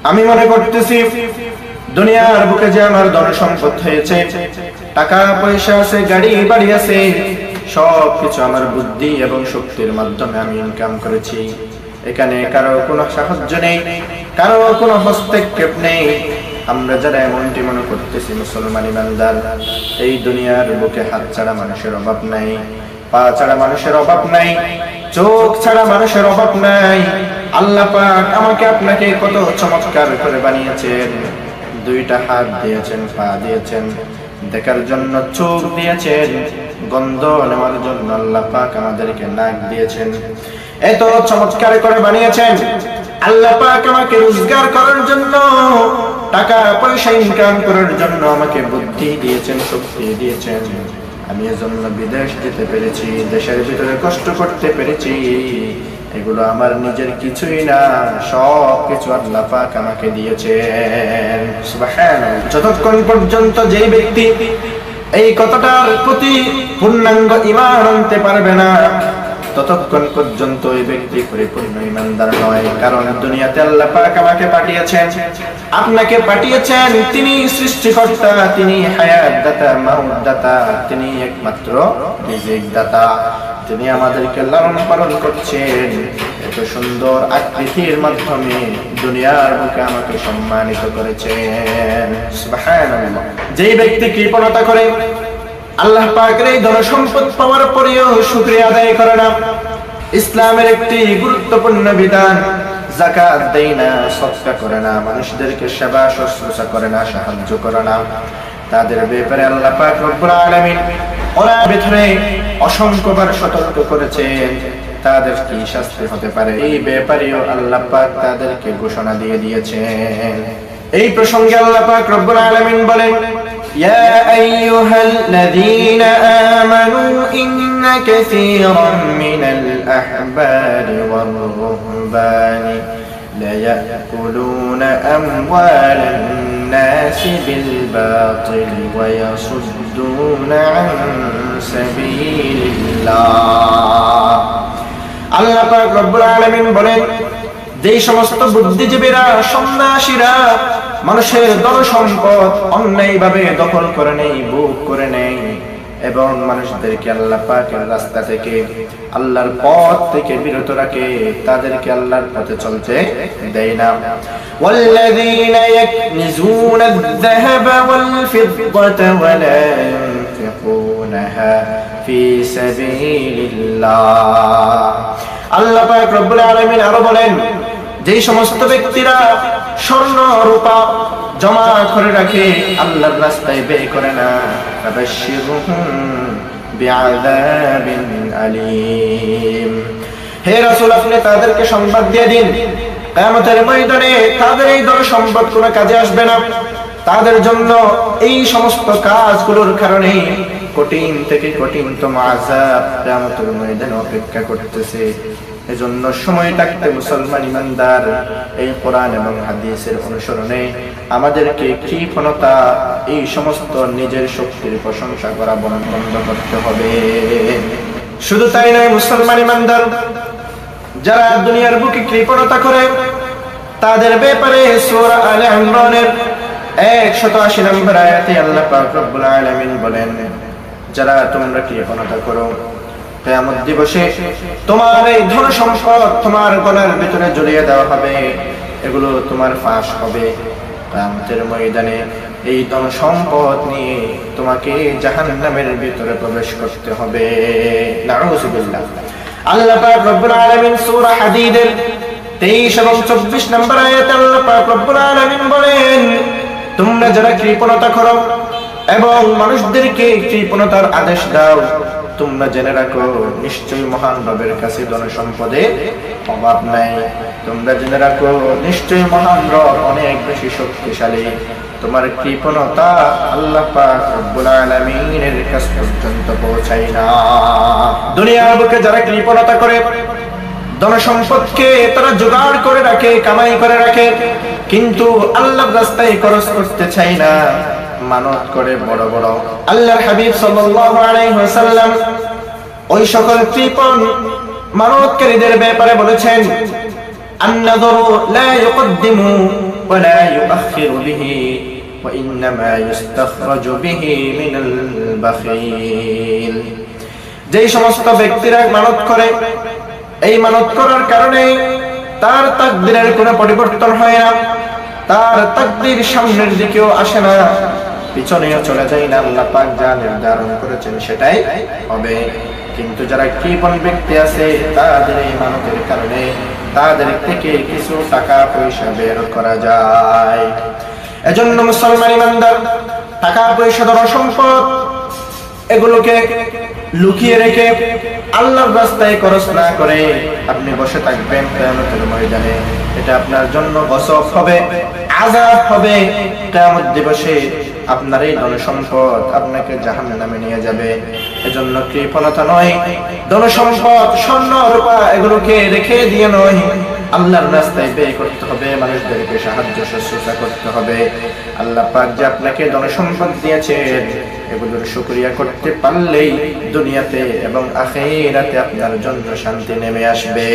আমি মনে করতেছি দুনিয়ার বুকে যে আমার ধন সম্পদ হয়েছে, টাকা পয়সা আছে, গাড়ি বাড়ি আছে, সবকিছু আমার বুদ্ধি এবং শক্তির মাধ্যমে আমি ইনকাম করেছি। এখানে কারো কোনো সাহায্য নেই, কারো কোনো হস্তক্ষেপ নেই। আমরা যারা এমনটি মনে করতেছি মুসলমান ইমানদার, এই দুনিয়ার বুকে হাত ছাড়া মানুষের অভাব নাই, পা ছাড়া মানুষের অভাব নাই, চোখ ছাড়া মানুষের অভাব নাই। আল্লাহ পাক আমাকে আপনাকে কত চমৎকার করে বানিয়েছেন। দুইটা হাত দিয়েছেন, পা দিয়েছেন, দেখার জন্য চোখ দিয়েছেন, গন্ধ নেওয়ার জন্য আল্লাহ পাক আমাদেরকে নাক দিয়েছেন। এত চমৎকার করে বানিয়েছেন। আল্লাহ পাক আমাকে রোজগার করার জন্য, টাকা পয়সা ইনকাম করার জন্য আমাকে বুদ্ধি দিয়েছেন, শক্তি দিয়েছেন। আমি এজন্য বিদেশ যেতে পেরেছি, দেশের ভিতরে কষ্ট করতে পেরেছি। এগুলো আমার নিজের কিছুই না, সব কিছু আল্লাহ পাক আমাকে দিয়েছেন। সুবহানাল্লাহ। যতক্ষণ পর্যন্ত যেই ব্যক্তি এই কথাটার প্রতি পূর্ণাঙ্গ ঈমান আনতে পারবে না, ততক্ষণ পর্যন্ত এই ব্যক্তি পরিপূর্ণ ঈমানদার নয়। কারণ দুনিয়াতে আল্লাহ পাক আমাকে পাঠিয়েছেন, আপনাকে পাঠিয়েছেন। তিনি সৃষ্টিকর্তা, তিনি হায়াত দাতা, মাউত দাতা, তিনি একমাত্র রিজিক দাতা। তিনি আমাদেরকে লালন পালন করছেন। এত সুন্দর আকৃতির মাধ্যমে দুনিয়ার বুকে আমাকে সম্মানিত করেছেন। সুবহানাল্লাহ। যেই ব্যক্তি কৃপণতা করে, আল্লাহ পাকের এই ধন সম্পদ পাওয়ার পরেও শুকরিয়া আদায় করে না, ইসলামের একটি গুরুত্বপূর্ণ বিধান, যাকাত দেয় না, সদকা করে না, মানুষদেরকে সেবা শুশ্রূষা করে না, সাহায্য করে না, তাদের ব্যাপারে আল্লাহ পাক রব্বুল আলামিন ওনার ভিতরে অসংখ্যবার সতর্ক করেছেন। তাদের কি শাস্তি হতে পারে এই ব্যাপারেও আল্লাহ পাক তাদেরকে ঘোষণা দিয়ে দিয়েছেন। এই প্রসঙ্গে আল্লাহ পাক রব্বুল আলামিন বলেন, ইয়া আইয়ুহাল্লাযীনা আমানু ইন্না কাসীরাম মিনাল আহবারি ওয়ার রুহবানি লা ইয়াকুলুনা আমওয়ালান নাসি বিল বাতিল ওয়া ইয়াসুদ্দুনা আন সাবিলিল্লাহ। আল্লাহ পাক রব্বুল আলামিন বলেন, যে সমস্ত বুদ্ধিজীবীরা, সন্ন্যাসীরা মানুষের ধন সম্পদ অন্যায়ভাবে দখল করে নেয়, ভোগ করে নেয় এবং মানুষদেরকে আল্লাহ পাকের রাস্তা থেকে, আল্লাহর পথ থেকে বিরত রাখে, তাদেরকে আল্লাহর পথে চলতে দেয় না। ওয়াল্লাযীনা ইয়াকনিজুনা আয-যাহাবা ওয়াল-ফিদ্দাতা ওয়া লা ইউনফিকুনাহা ফী সাবিলিল্লাহ। আল্লাহ পাক রব্বুল আলামিন আরো বলেন, যে সমস্ত ব্যক্তিরা স্বর্ণ রূপা জমা করে রাখে, আল্লাহর রাস্তায় ব্যয় করে না, ফাবাশশিরহুম বিআযাবিন আলীম। হে রাসূল, আপনি তাদেরকে সংবাদ দিয়ে দিন, কিয়ামতের ময়দানে তাদের এই ধন সম্পদ কোনো কাজে আসবে না। তাদের জন্য এই সমস্ত কাজগুলোর কারণে কঠিন থেকে কঠিনতম আযাব কিয়ামতের ময়দানে অপেক্ষা করতেছে। এজন্য সময় থাকতে মুসলমান ইমানদার এই কোরআন এবং হাদিসের অনুসরণে আমাদেরকে কৃপণতা, এই সমস্ত নিজের শক্তির প্রশংসা করা বন্ধ করতে হবে। শুধু তাই নয়, মুসলমান ইমানদার যারা দুনিয়ার বুকে কৃপণতা করে, তাদের ব্যাপারে সূরা আলে ইমরানের 180 নম্বর আয়াতে আল্লাহ পাক রব্বুল আলামিন বলেন, যারা তোমরা কৃপণতা করো, কিয়ামত দিবসে তোমার এই ধন সম্পদ তোমার গলার ভিতরে ঝুলিয়ে দেওয়া হবে, এগুলো তোমার ফাঁস হবে। কিয়ামতের ময়দানে এই ধন সম্পদ নিয়ে তোমাকে জাহান্নামের ভিতরে প্রবেশ করতে হবে। নাউযুবিল্লাহ। আল্লাহ পাক রব্বুল আলামিন সূরা হাদীদের 23 এবং 24 নম্বর আয়াতে আল্লাহ পাক রব্বুল আলামিন বলেন, তোমরা যারা কৃপণতা করো এবং মানুষদেরকে কৃপণতার আদেশ দাও, তোমরা জেনে রাখো নিশ্চয়ই মহান রবের কাছে ধন সম্পদের অভাব নাই। তোমরা জেনে রাখো নিশ্চয়ই মহান রব অনেক বেশি শক্তিশালী। তোমার কৃপণতা আল্লাহ পাক রব্বুল আলামিনের কাছ পর্যন্ত পৌঁছায় না। দুনিয়ার বুকে যারা কৃপণতা করে, ধন সম্পদকে তারা জোগাড় করে রাখে, কামাই করে রাখে, কিন্তু আল্লাহর রাস্তায় খরচ করতে চায় না, মানত করে বড় বড়। আল্লাহর হাবিব সাল্লাল্লাহু আলাইহি ওয়াসাল্লাম ওই সকল কৃপণ মানতকারীদের ব্যাপারে বলেছেন, আন-নাযরু লা ইউকদ্দিমু ولا يؤخر به وإنما يستخرج به من البخيل যেই সমস্ত ব্যক্তিরা মানত করে এই মানত করার কারণে তার তাকদীরের কোনো পরিবর্তন হয় না, তার তাকদীর সামনের দিকেও আসে না, পিছনেও চলে যায় না। আল্লাহ পাক যা নির্ধারণ করেছেন সেটাই হবে। কিন্তু যারা কৃপণ ব্যক্তি আছে তাদের এই মানতের কারণে তাদের থেকে কিছু টাকা পয়সা বের করা যায়। এজন্য মুসলমান ইমানদার টাকা পয়সা ধন সম্পদ এগুলোকে লুকিয়ে রেখে আল্লাহর রাস্তায় খরচ না করে আপনি বসে থাকবেন কিয়ামতের ময়দানে, এটা আপনার জন্য গজব হবে, আযাব হবে। কিয়ামত দিবসে আপনার এই ধন সম্পদ আপনাকে জাহান্নামে নিয়ে যাবে। এজন্য কৃপণতা নয়, ধন সম্পদ স্বর্ণ রূপা এগুলোকে রেখে দিয়ে নয়, আল্লাহর রাস্তায় ব্যয় করতে হবে, মানুষদেরকে সাহায্য শুশ্রূষা করতে হবে। আল্লাহ পাক যে আপনাকে ধন সম্পদ দিয়েছেন এগুলোর শুকরিয়া করতে পারলেই দুনিয়াতে এবং আখিরাতে আপনার জন্য শান্তি নেমে আসবে।